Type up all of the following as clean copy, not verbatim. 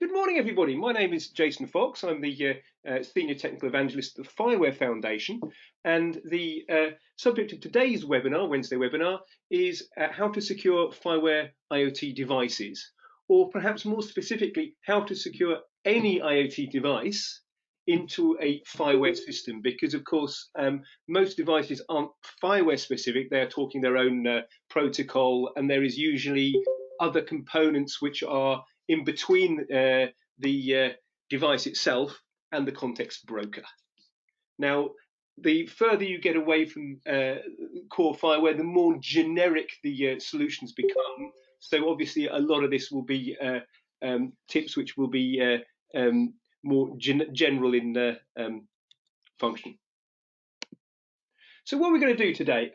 Good morning, everybody. My name is Jason Fox. I'm the Senior Technical Evangelist at the FIWARE Foundation. And the subject of today's webinar, Wednesday webinar, is how to secure FIWARE IoT devices, or perhaps more specifically, how to secure any IoT device into a FIWARE system. Because, of course, most devices aren't FIWARE specific. They're talking their own protocol, and there is usually other components which are in between the device itself and the context broker. Now, the further you get away from core FIWARE, the more generic the solutions become. So obviously, a lot of this will be tips which will be more general in function. So what we're going to do today,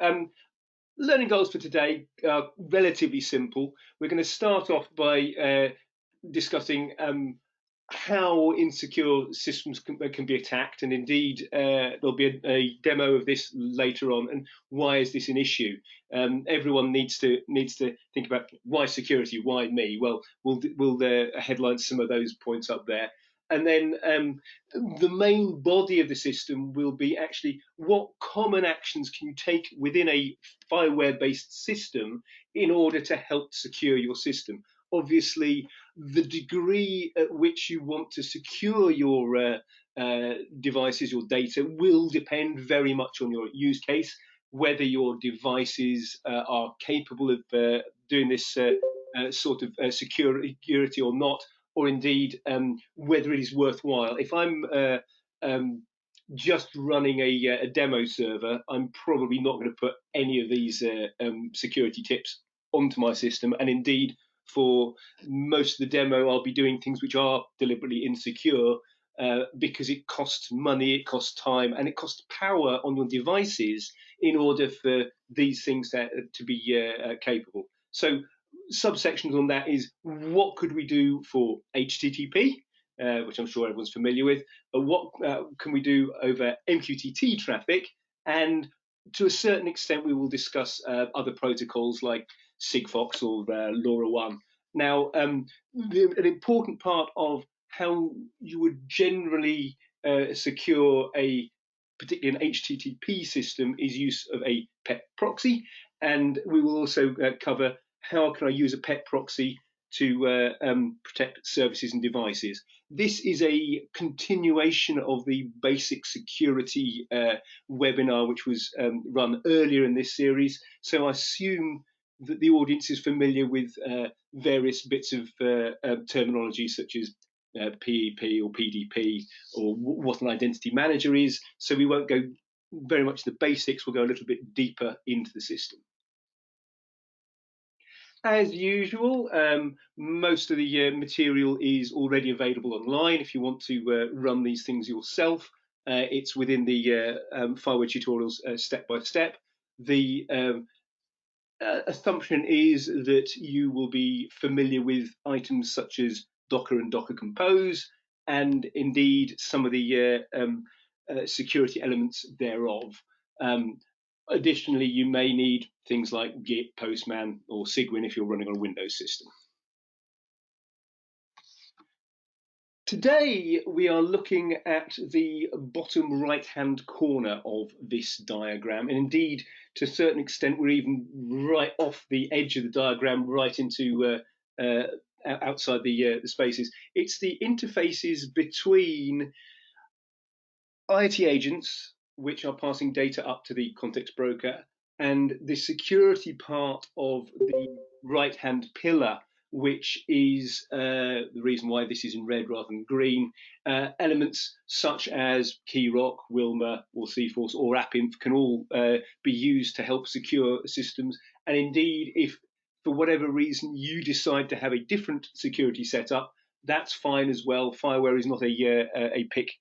learning goals for today are relatively simple. We're going to start off by discussing how insecure systems can be attacked, and indeed there'll be a demo of this later on. And why is this an issue? Everyone needs to think about why security, why me. Well, we'll headline some of those points up there. And then the main body of the system will be actually what common actions can you take within a FIWARE-based system in order to help secure your system. Obviously, the degree at which you want to secure your devices, your data, will depend very much on your use case, whether your devices are capable of doing this sort of security or not, or indeed whether it is worthwhile. If I'm just running a demo server, I'm probably not going to put any of these security tips onto my system. And indeed, for most of the demo, I'll be doing things which are deliberately insecure because it costs money, it costs time, and it costs power on your devices in order for these things to be capable. So subsections on that is what could we do for HTTP, which I'm sure everyone's familiar with, what can we do over MQTT traffic, and to a certain extent we will discuss other protocols like Sigfox or LoRaWAN. Now, an important part of how you would generally secure particularly an HTTP system is use of a PEP proxy, and we will also cover how can I use a PEP proxy to protect services and devices. This is a continuation of the basic security webinar, which was run earlier in this series. So I assume that the audience is familiar with various bits of terminology such as PEP or PDP, or what an identity manager is. So we won't go very much to the basics, we'll go a little bit deeper into the system. As usual, most of the material is already available online. If you want to run these things yourself, it's within the FIWARE tutorials step by step. The assumption is that you will be familiar with items such as Docker and Docker Compose, and indeed some of the security elements thereof. Additionally, you may need things like Git, Postman, or Cygwin if you're running on a Windows system. Today, we are looking at the bottom right-hand corner of this diagram. And indeed, to a certain extent, we're even right off the edge of the diagram, right into outside the spaces. It's the interfaces between IoT agents, which are passing data up to the context broker, and the security part of the right-hand pillar, which is the reason why this is in red rather than green. Elements such as Keyrock, Wilma, or CForce, or AppInf can all be used to help secure systems. And indeed, if for whatever reason you decide to have a different security setup, that's fine as well. FIWARE is not a pick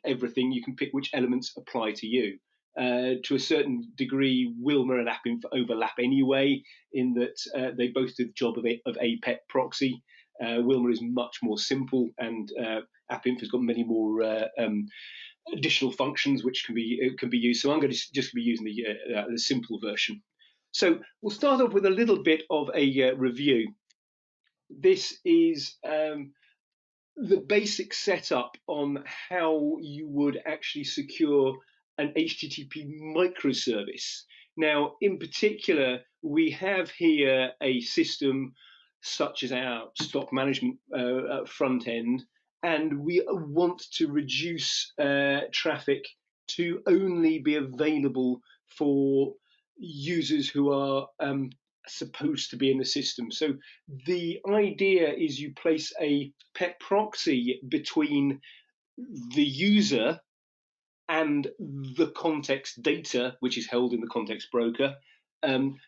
everything. You can pick which elements apply to you. To a certain degree, Wilma and AppInf overlap anyway, in that they both do the job of a PEP proxy. Wilma is much more simple, and AppInf has got many more additional functions which can be used. So I'm going to just be using the simple version. So we'll start off with a little bit of a review. This is the basic setup on how you would actually secure an HTTP microservice. Now, in particular, we have here a system such as our stock management front end, and we want to reduce traffic to only be available for users who are supposed to be in the system. So the idea is you place a pet proxy between the user and the context data, which is held in the context broker,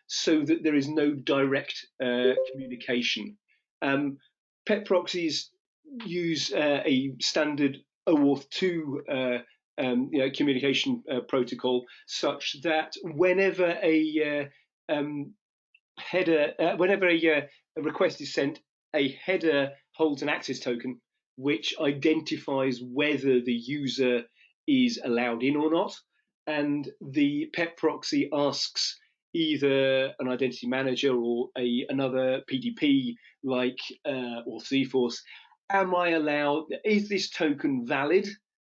so that there is no direct communication. Pet proxies use a standard OAuth 2 communication protocol, such that whenever a whenever a request is sent, a header holds an access token which identifies whether the user is allowed in or not, and the pet proxy asks either an identity manager or another PDP like or CForce, am I allowed? Is this token valid?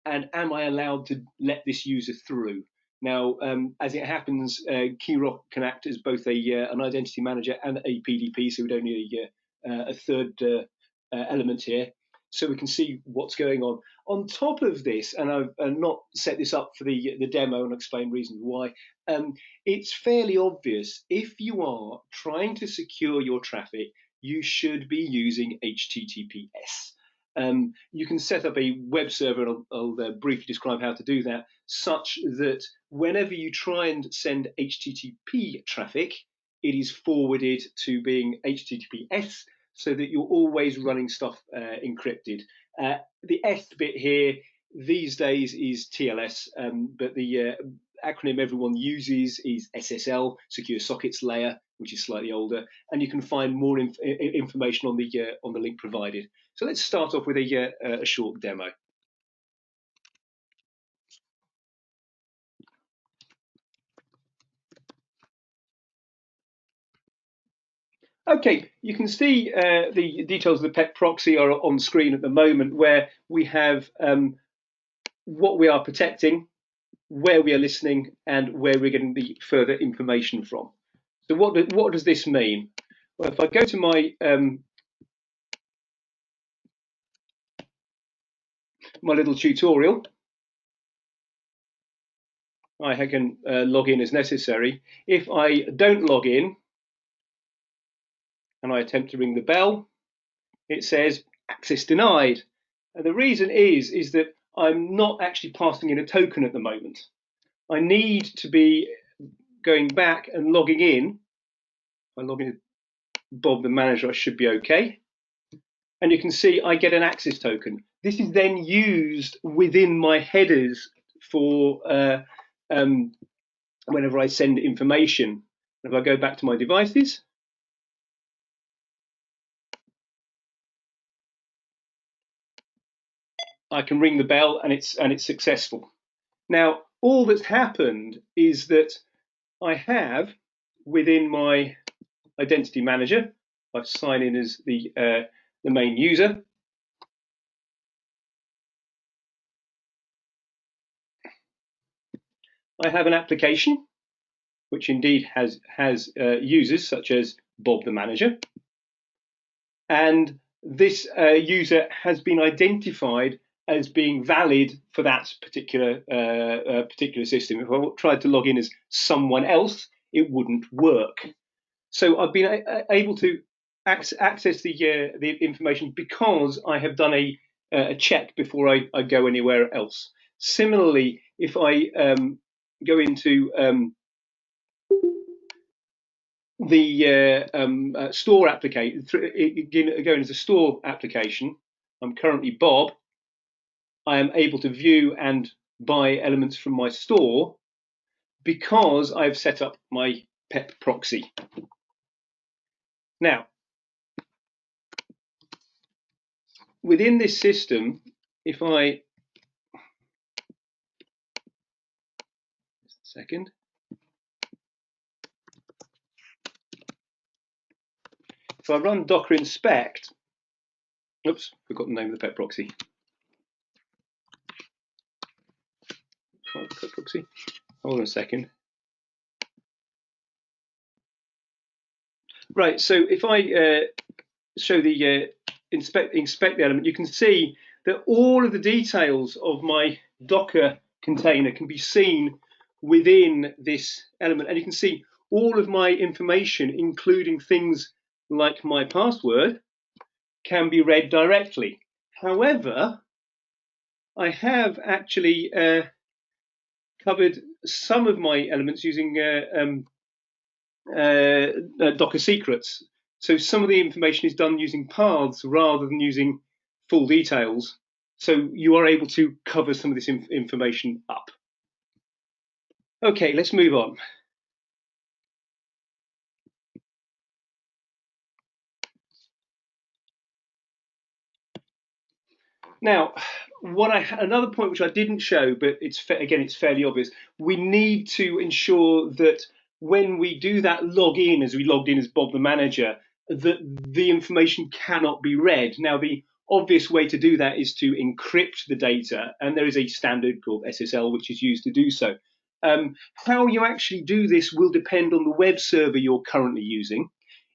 And am I allowed to let this user through? Now, as it happens, Keyrock can act as both an identity manager and a PDP, so we don't need a third element here. So we can see what's going on. On top of this, and I've not set this up for the demo and explain reasons why, it's fairly obvious if you are trying to secure your traffic, you should be using HTTPS. You can set up a web server, and I'll briefly describe how to do that, such that whenever you try and send HTTP traffic, it is forwarded to being HTTPS, so that you're always running stuff encrypted. The S bit here these days is TLS, but the acronym everyone uses is SSL, Secure Sockets Layer, which is slightly older, and you can find more information on the link provided. So let's start off with a short demo. Okay, you can see the details of the pet proxy are on screen at the moment, where we have what we are protecting, where we are listening, and where we're getting the further information from. So what does this mean? Well, if I go to my my little tutorial, I can log in as necessary. If I don't log in and I attempt to ring the bell, it says access denied. And the reason is that I'm not actually passing in a token at the moment. I need to be going back and logging in. If I log in as Bob the manager, I should be okay. And you can see I get an access token. This is then used within my headers for whenever I send information. If I go back to my devices, I can ring the bell and it's successful. Now, all that's happened is that I have within my identity manager, I've signed in as the main user. I have an application which indeed has users such as Bob the manager, and this user has been identified as being valid for that particular system. If I tried to log in as someone else, it wouldn't work. So I've been able to access the information because I have done a check before I go anywhere else. Similarly, if I go into the store application, going as a store application, I'm currently Bob. I am able to view and buy elements from my store because I've set up my pet proxy. Now, within this system, if I just a second. If I run docker inspect, Oops, forgot the name of the pet proxy. Pet proxy. Hold on a second. Right, so if I show the inspect the element, you can see that all of the details of my Docker container can be seen within this element, and you can see all of my information, including things like my password, can be read directly. However, I have actually covered some of my elements using Docker secrets. So some of the information is done using paths rather than using full details. So you are able to cover some of this information up. Okay, let's move on. Now, another point which I didn't show, but it's fairly obvious. We need to ensure that when we do that login, as we logged in as Bob the manager, that the information cannot be read. Now, the obvious way to do that is to encrypt the data, and there is a standard called SSL which is used to do so. How you actually do this will depend on the web server you're currently using.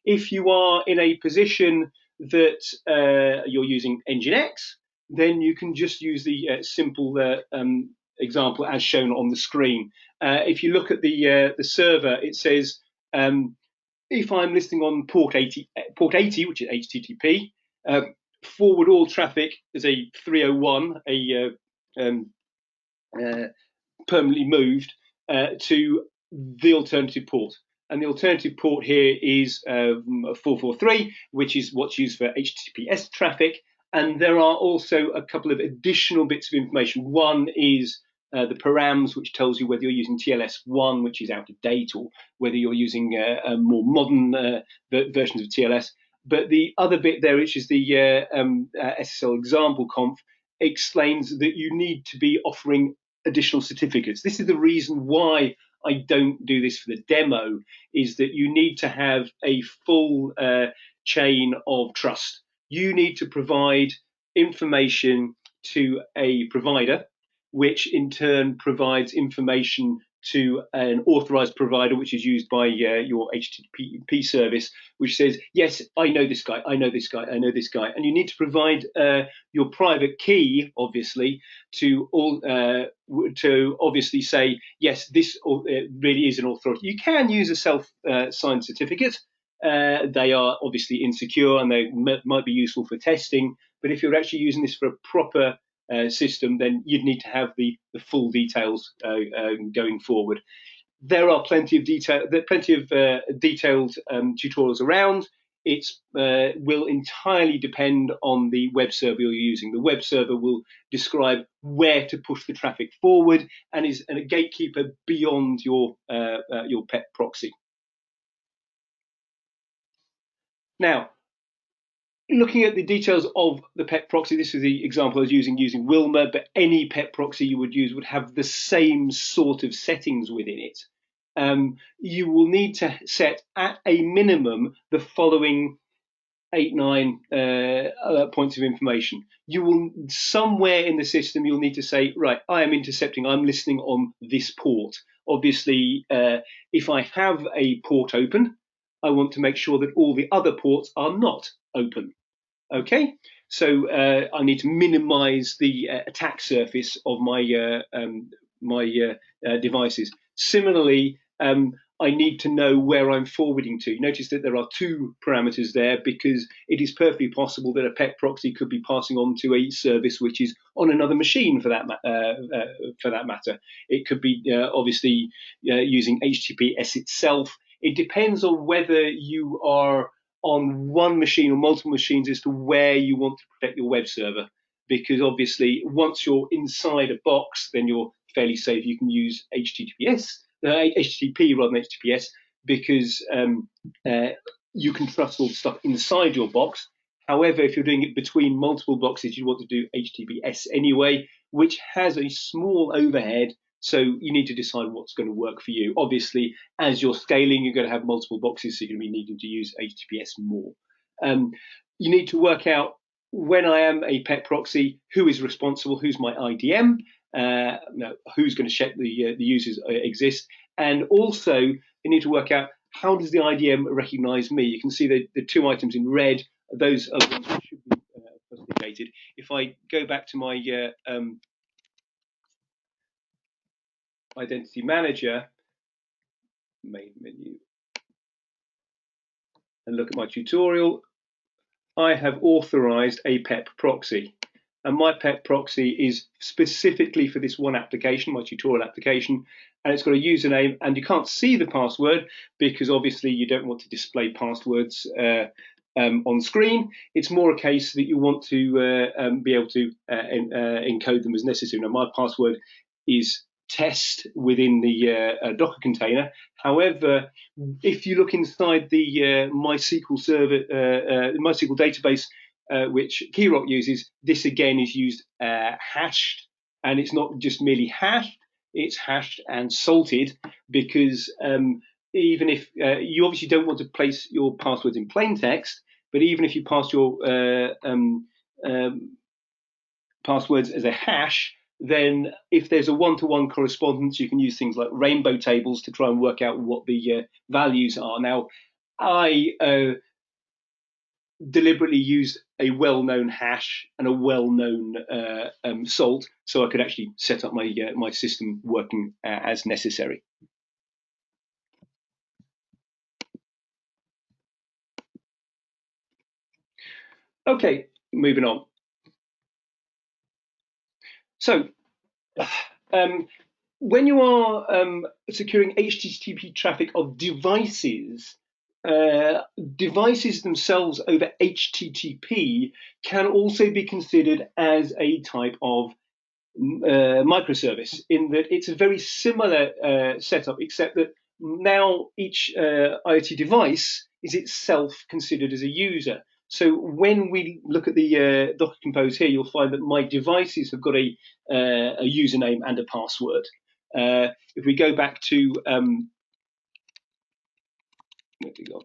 If you are in a position that you're using Nginx, then you can just use the simple example as shown on the screen. If you look at the server, it says if I'm listening on port 80, which is HTTP, forward all traffic is a 301, permanently moved to the alternative port. And the alternative port here is 443, which is what's used for HTTPS traffic. And there are also a couple of additional bits of information. One is the params, which tells you whether you're using TLS1, which is out of date, or whether you're using more modern versions of TLS. But the other bit there, which is the SSL example conf, explains that you need to be offering additional certificates. This is the reason why I don't do this for the demo, is that you need to have a full chain of trust. You need to provide information to a provider, which in turn provides information to an authorized provider, which is used by your HTTP service, which says, yes, I know this guy, I know this guy, I know this guy. And you need to provide your private key, obviously, to obviously say, yes, this really is an authority. You can use a self-signed certificate. They are obviously insecure and they might be useful for testing. But if you're actually using this for a proper system, then you'd need to have the full details going forward. There are plenty of detailed tutorials around. It will entirely depend on the web server you're using. The web server will describe where to push the traffic forward and is a gatekeeper beyond your pet proxy. Now, looking at the details of the pet proxy, this is the example I was using Wilma, but any pet proxy you would use would have the same sort of settings within it. You will need to set at a minimum the following 8-9 points of information. You will, somewhere in the system, you'll need to say, right, I am intercepting, I'm listening on this port. Obviously, if I have a port open, I want to make sure that all the other ports are not open. Okay, so I need to minimize the attack surface of my devices. Similarly, I need to know where I'm forwarding to. Notice that there are two parameters there because it is perfectly possible that a pet proxy could be passing on to a service which is on another machine for that matter. It could be obviously using HTTPS itself. It depends on whether you are on one machine or multiple machines as to where you want to protect your web server. Because obviously, once you're inside a box, then you're fairly safe. You can use HTTP rather than HTTPS because you can trust all the stuff inside your box. However, if you're doing it between multiple boxes, you want to do HTTPS anyway, which has a small overhead. So you need to decide what's going to work for you. Obviously, as you're scaling, you're going to have multiple boxes, so you're going to be needing to use HTTPS more. You need to work out when I am a pet proxy, who is responsible? Who's my IDM? Who's going to check the users exist? And also, you need to work out, how does the IDM recognize me? You can see the two items in red. Those are the ones that should be authenticated. If I go back to my identity manager, main menu, and look at my tutorial, I have authorized a PEP proxy. And my PEP proxy is specifically for this one application, my tutorial application, and it's got a username, and you can't see the password because obviously you don't want to display passwords on screen. It's more a case that you want to be able to encode them as necessary. Now, my password is test within the Docker container. However, if you look inside the MySQL server, MySQL database, which Keyrock uses, this again is used hashed, and it's not just merely hashed, it's hashed and salted, because even if you obviously don't want to place your passwords in plain text, but even if you pass your passwords as a hash, then if there's a one-to-one correspondence, you can use things like rainbow tables to try and work out what the values are. Now, I deliberately used a well-known hash and a well-known salt, so I could actually set up my my system working as necessary. Okay, moving on. So, when you are securing HTTP traffic of devices, devices themselves over HTTP can also be considered as a type of microservice, in that it's a very similar setup, except that now each IoT device is itself considered as a user. So when we look at the Docker Compose here, you'll find that my devices have got a username and a password. If we go back to where we go?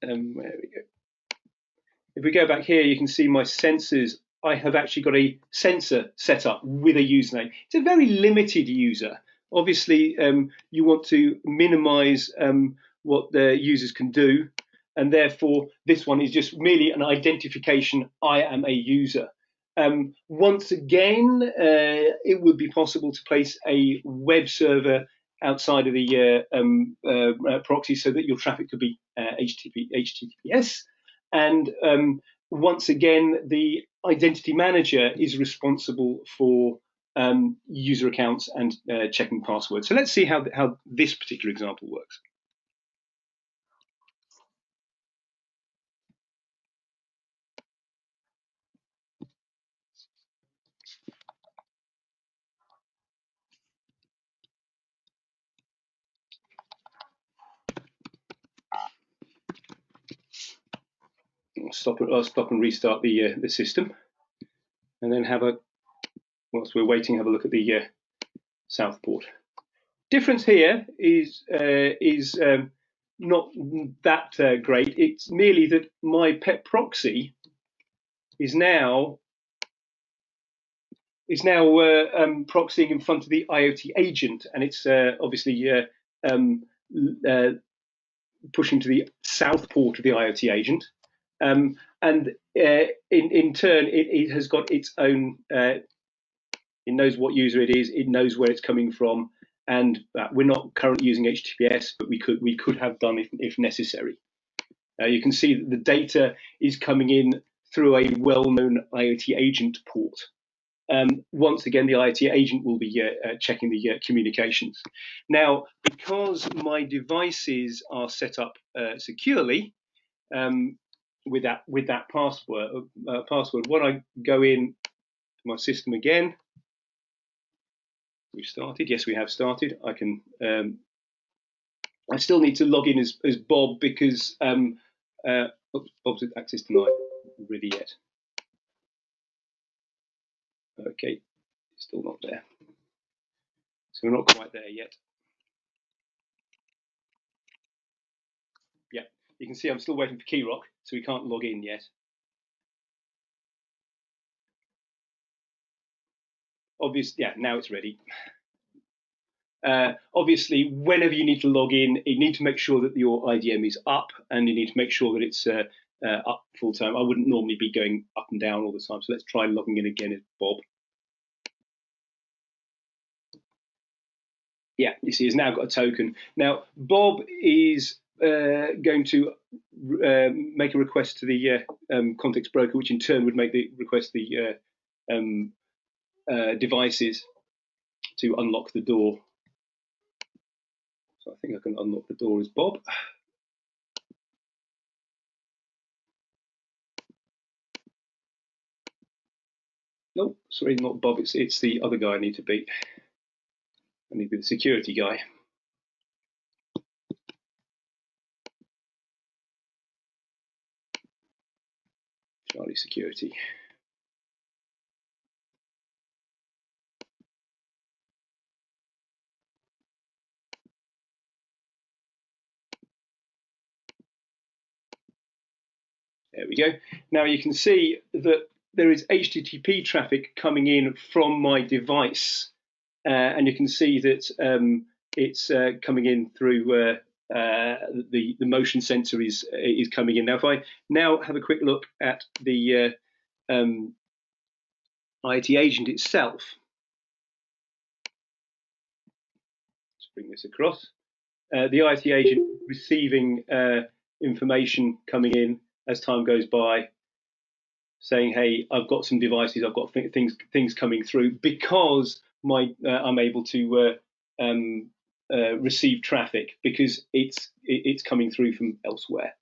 There we go. If we go back here, you can see my sensors. I have actually got a sensor set up with a username. It's a very limited user. Obviously, you want to minimize what the users can do, and therefore this one is just merely an identification. I am a user. Once again, it would be possible to place a web server outside of the proxy so that your traffic could be HTTPS. And once again, the identity manager is responsible for user accounts and checking passwords. So let's see how this particular example works. I'll stop and restart the system, and then whilst we're waiting, have a look at the south port. Difference here is not that great. It's merely that my pet proxy is now proxying in front of the IoT agent, and it's obviously pushing to the south port of the IoT agent. And in turn, it has got its own. It knows what user it is. It knows where it's coming from, and we're not currently using HTTPS, but we could have done if necessary. You can see that the data is coming in through a well-known IoT agent port. Once again, the IoT agent will be checking the communications. Now, because my devices are set up securely, with that password, when I go in to my system again, we've started. Yes, we have started. I can. I still need to log in as Bob because Bob's access denied. Really yet? Okay, still not there. So we're not quite there yet. Yeah, you can see I'm still waiting for Keyrock, so we can't log in yet. obviously, yeah, now it's ready. Obviously, whenever you need to log in, you need to make sure that your IDM is up, and you need to make sure that it's up full time. I wouldn't normally be going up and down all the time, so let's try logging in again as Bob. Yeah, you see, he's now got a token. Now, Bob is going to make a request to the context broker, which in turn would make the request to the devices to unlock the door. So I think I can unlock the door as Bob. Nope, sorry, not Bob. It's the other guy I need to beat. I need to be the security guy. Charlie Security. There we go. Now you can see that there is HTTP traffic coming in from my device, and you can see that it's coming in through the motion sensor is coming in. Now, if I now have a quick look at the IoT agent itself, let's bring this across. The IoT agent receiving information coming in as time goes by, saying, "Hey, I've got some devices, I've got things coming through because I'm able to receive traffic because it's coming through from elsewhere."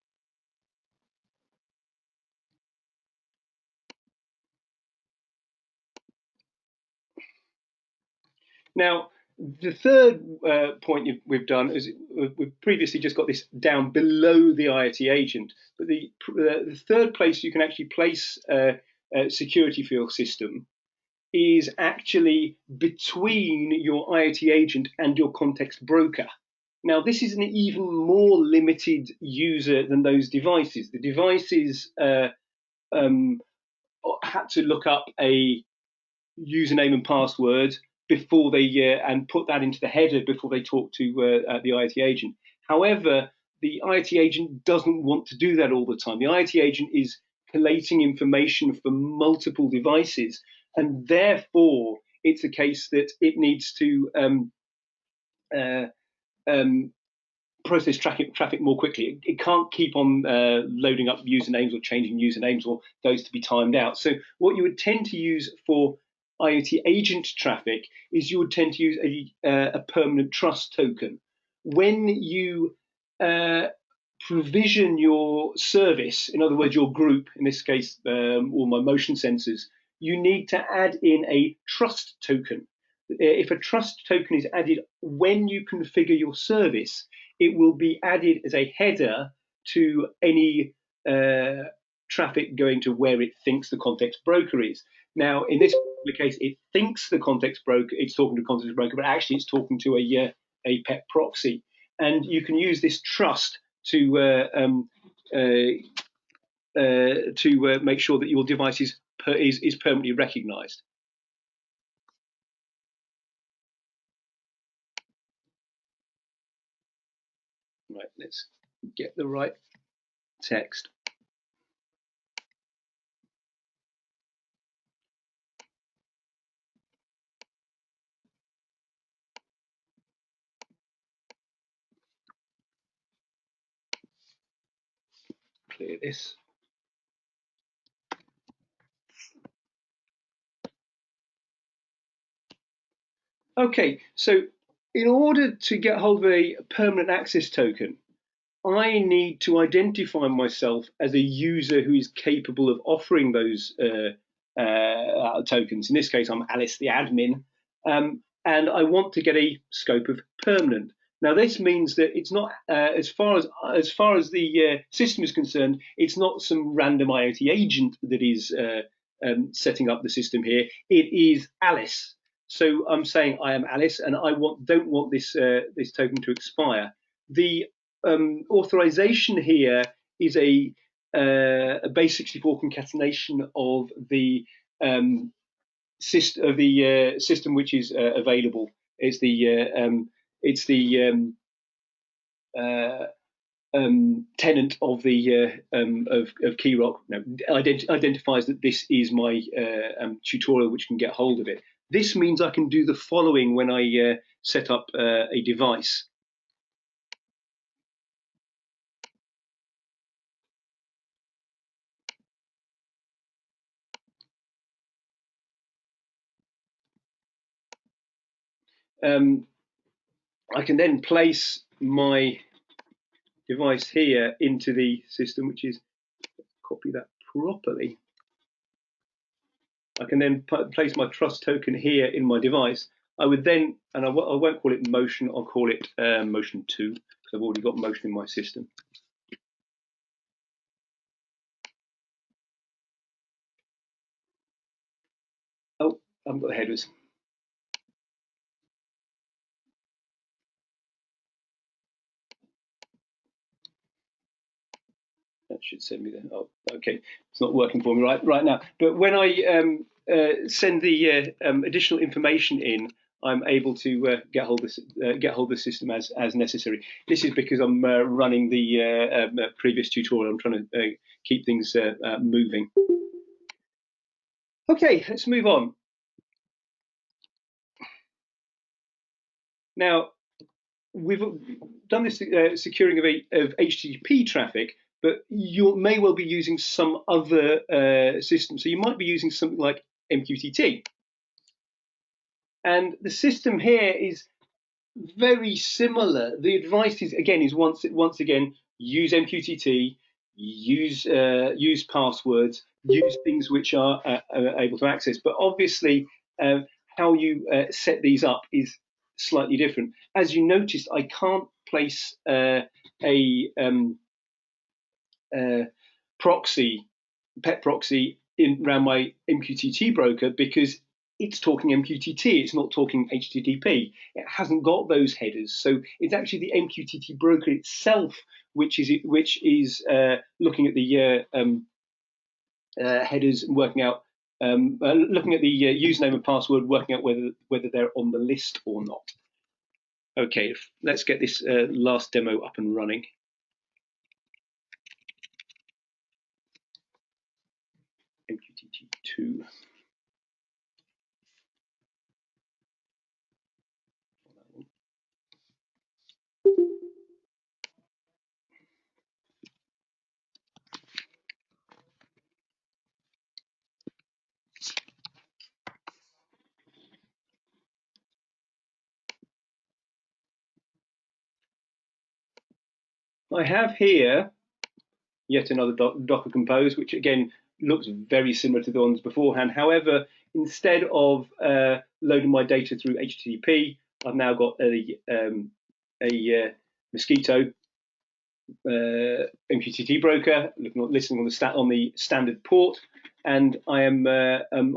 Now, the third point we've done is we've previously just got this down below the IoT agent, but the third place you can actually place a security for your system is actually between your IoT agent and your context broker. Now, this is an even more limited user than those devices. The devices had to look up a username and password before they and put that into the header before they talk to the IoT agent. However, the IoT agent doesn't want to do that all the time. The IoT agent is collating information from multiple devices, and therefore it's a case that it needs to process traffic more quickly. It can't keep on loading up usernames or changing usernames or those to be timed out. So what you would tend to use for IoT agent traffic is you would tend to use a permanent trust token. When you provision your service, in other words, your group, in this case, all my motion sensors, you need to add in a trust token. If a trust token is added when you configure your service, it will be added as a header to any traffic going to where it thinks the context broker is. Now, in this case, it thinks the context broker, it's talking to context broker, but actually it's talking to a PEP proxy. And you can use this trust to make sure that your device is permanently recognized. Right, let's get the right text. Clear this. Okay, so in order to get hold of a permanent access token, I need to identify myself as a user who is capable of offering those tokens. In this case, I'm Alice, the admin, and I want to get a scope of permanent. Now, this means that it's not as far as the system is concerned, it's not some random IoT agent that is setting up the system here. It is Alice. So I'm saying I am Alice, and I don't want this this token to expire. The authorization here is a base 64 concatenation of the system which is available. It's the tenant of the of Keyrock identifies that this is my tutorial, which can get hold of it. This means I can do the following when I set up a device. I can then place my device here into the system, which is, copy that properly. I can then place my trust token here in my device. I would then, and I won't call it motion, I'll call it motion 2, because I've already got motion in my system. Oh, I haven't got the headers. That should send me there. Oh, okay, it's not working for me right now. But when I send the additional information in, I'm able to get hold of the system as necessary. This is because I'm running the previous tutorial. I'm trying to keep things moving. Okay, let's move on. Now, we've done this securing of HTTP traffic, but you may well be using some other system. So you might be using something like MQTT. And the system here is very similar. The advice is once again use MQTT, use passwords, use things which are able to access. But obviously, how you set these up is slightly different. As you noticed, I can't place a pet proxy around my MQTT broker because it's talking MQTT, it's not talking HTTP. It hasn't got those headers. So it's actually the MQTT broker itself which is looking at the headers and working out, looking at the username and password, working out whether they're on the list or not. Okay, let's get this last demo up and running. MQTT2. I have here yet another Docker Compose, which again looks very similar to the ones beforehand. However, instead of loading my data through HTTP, I've now got a Mosquito MQTT broker, listening on the standard port, and I am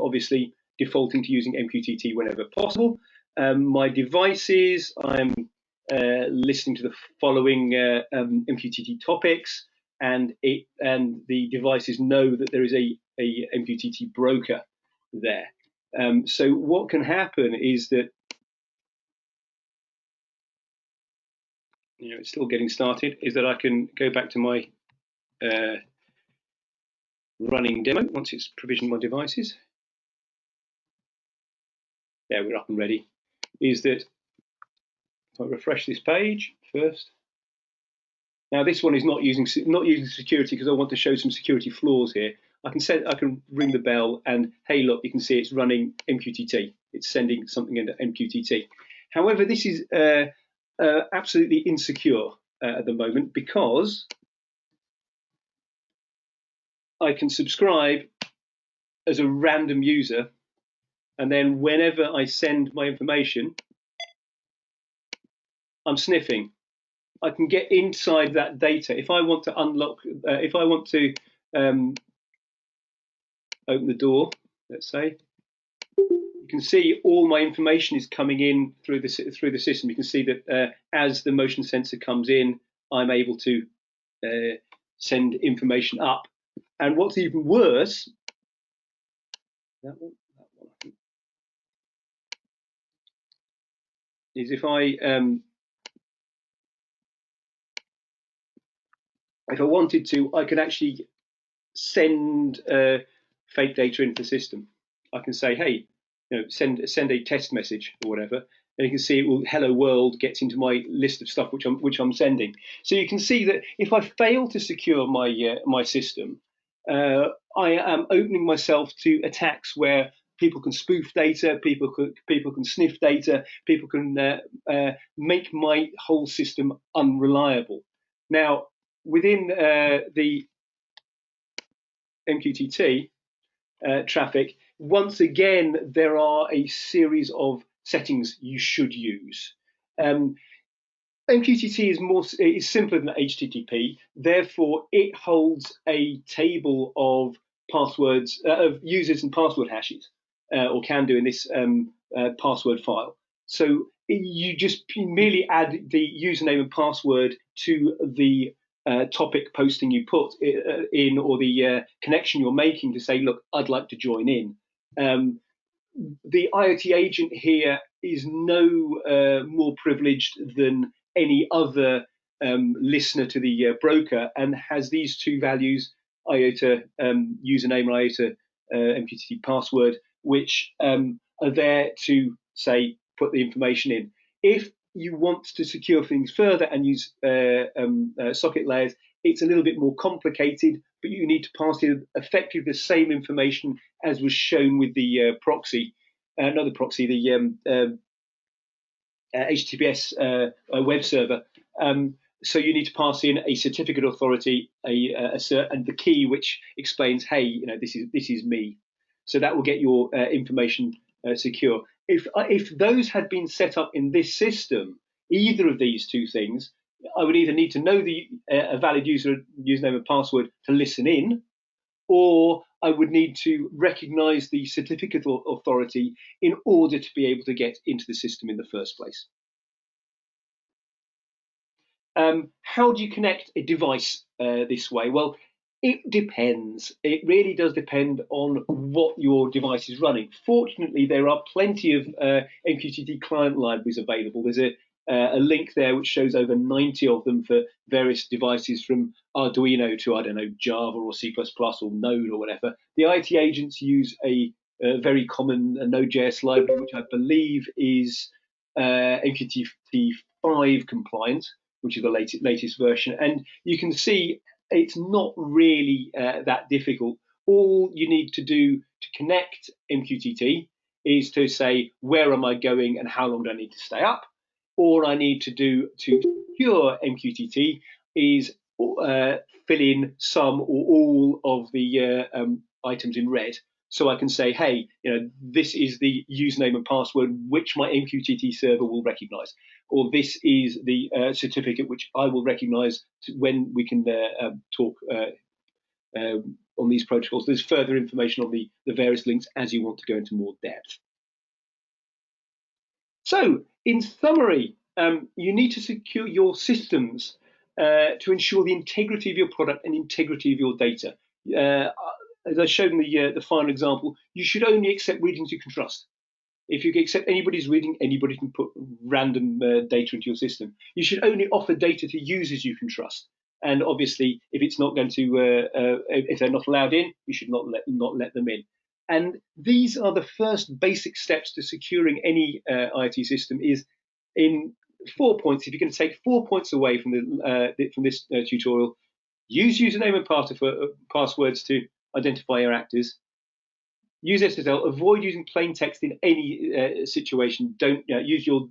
obviously defaulting to using MQTT whenever possible. My devices, I'm listening to the following MQTT topics, and the devices know that there is a MQTT broker there. So what can happen is that, it's still getting started, is that I can go back to my running demo once it's provisioned my devices. Yeah, we're up and ready. Is that if I refresh this page first. Now this one is not using security because I want to show some security flaws here. I can ring the bell and hey look, you can see it's running MQTT. It's sending something into MQTT. However, this is absolutely insecure at the moment because I can subscribe as a random user, and then whenever I send my information, I'm sniffing. I can get inside that data. If I want to unlock, if I want to open the door, let's say, you can see all my information is coming in through the system. You can see that as the motion sensor comes in, I'm able to send information up. And what's even worse, that one, is if I wanted to, I could actually send fake data into the system. I can say, hey, send a test message or whatever, and you can see it will hello world gets into my list of stuff which I'm sending. So you can see that if I fail to secure my system, I am opening myself to attacks where people can spoof data, people can sniff data, people can make my whole system unreliable. Now, within the MQTT traffic, once again, there are a series of settings you should use. MQTT is simpler than HTTP, therefore it holds a table of passwords of users and password hashes, or can do in this password file. So you just merely add the username and password to the topic posting you put in, or the connection you're making to say, look, I'd like to join in. The IoT agent here is no more privileged than any other listener to the broker, and has these two values, IOTA username and IOTA MQTT password, which are there to say put the information in. If you want to secure things further and use socket layers, it's a little bit more complicated, but you need to pass in effectively the same information as was shown with the proxy, not the proxy, the HTTPS web server. So you need to pass in a certificate authority, and the key which explains, hey, this is me. So that will get your information secure. If those had been set up in this system, either of these two things, I would either need to know a valid username and password to listen in, or I would need to recognize the certificate authority in order to be able to get into the system in the first place. How do you connect a device this way? Well, it depends. It really does depend on what your device is running. Fortunately, there are plenty of MQTT client libraries available. There's a link there which shows over 90 of them for various devices, from Arduino to, I don't know, Java or C++ or Node or whatever. The IoT agents use a very common Node.js library, which I believe is MQTT 5 compliant, which is the latest version. And you can see it's not really that difficult. All you need to do to connect MQTT is to say, where am I going and how long do I need to stay up? All I need to do to secure MQTT is fill in some or all of the items in red. So I can say, hey, this is the username and password which my MQTT server will recognize, or this is the certificate which I will recognize when we can talk on these protocols. There's further information on the various links as you want to go into more depth. So, in summary, you need to secure your systems to ensure the integrity of your product and integrity of your data. As I showed in the final example, you should only accept readings you can trust. If you accept anybody's reading, anybody can put random data into your system. You should only offer data to users you can trust. And obviously, if it's not going to, if they're not allowed in, you should not let them in. And these are the first basic steps to securing any IoT system. Is in 4 points. If you're going to take 4 points away from this tutorial, use username and passwords to identify your actors. Use SSL. Avoid using plain text in any situation. Don't use your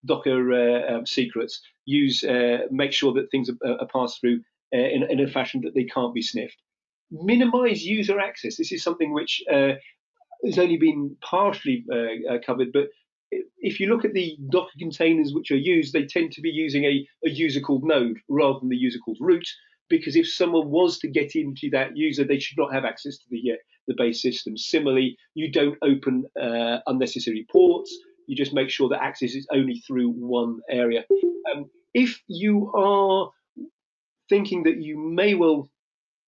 Docker secrets. Make sure that things are passed through in a fashion that they can't be sniffed. Minimize user access. This is something which has only been partially covered, but if you look at the Docker containers which are used, they tend to be using a user called node rather than the user called root, because if someone was to get into that user, they should not have access to the base system. Similarly, you don't open unnecessary ports. You just make sure that access is only through one area. If you are thinking that you may well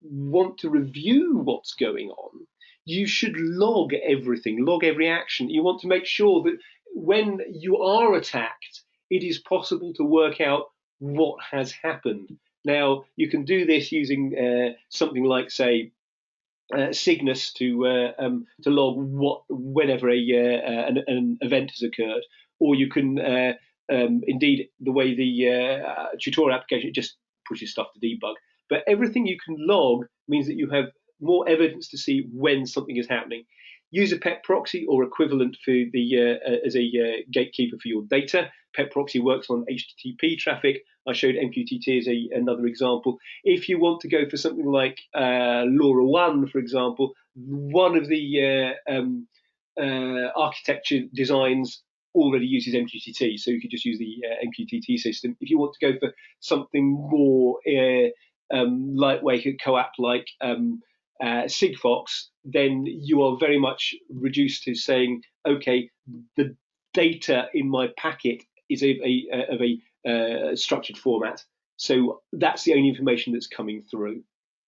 want to review what's going on, you should log everything, log every action. You want to make sure that when you are attacked, it is possible to work out what has happened. Now, you can do this using something like, say, Cygnus to log whenever an event has occurred, or you can indeed, the way the tutorial application just pushes stuff to debug. But everything you can log means that you have more evidence to see when something is happening. Use a pet proxy or equivalent for the as a gatekeeper for your data. Pet proxy works on HTTP traffic. I showed MQTT as another example. If you want to go for something like LoRaWAN, for example, one of the architecture designs already uses MQTT, so you could just use the MQTT system. If you want to go for something more lightweight, co-op like Sigfox, then you are very much reduced to saying, okay, the data in my packet is of a structured format. So that's the only information that's coming through.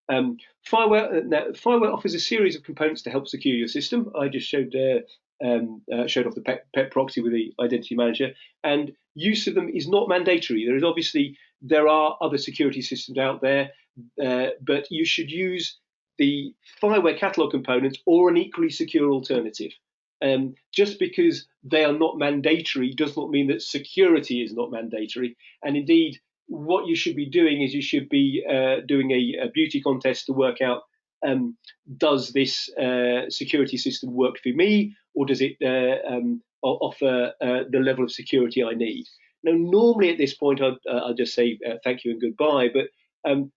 FIWARE offers a series of components to help secure your system. I just showed off the pet proxy with the identity manager, and use of them is not mandatory. There are other security systems out there, but you should use the FIWARE catalog components or an equally secure alternative. Just because they are not mandatory does not mean that security is not mandatory. And indeed, what you should be doing is you should be doing a beauty contest to work out, does this security system work for me, or does it offer the level of security I need? Now, normally at this point, I'll just say thank you and goodbye, but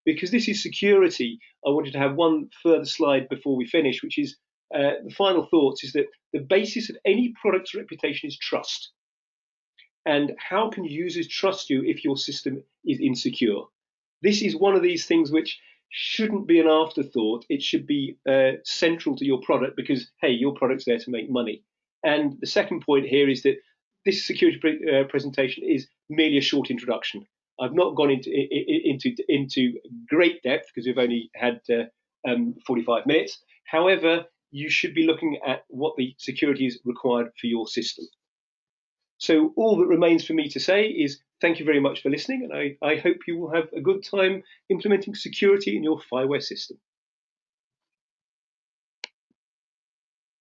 because this is security, I wanted to have one further slide before we finish, which is the final thoughts is that the basis of any product's reputation is trust. And how can users trust you if your system is insecure? This is one of these things which shouldn't be an afterthought. It should be central to your product because, hey, your product's there to make money. And the second point here is that this security presentation is merely a short introduction. I've not gone into great depth because we've only had 45 minutes. However, you should be looking at what the security is required for your system. So all that remains for me to say is thank you very much for listening, and I hope you will have a good time implementing security in your FIWARE system.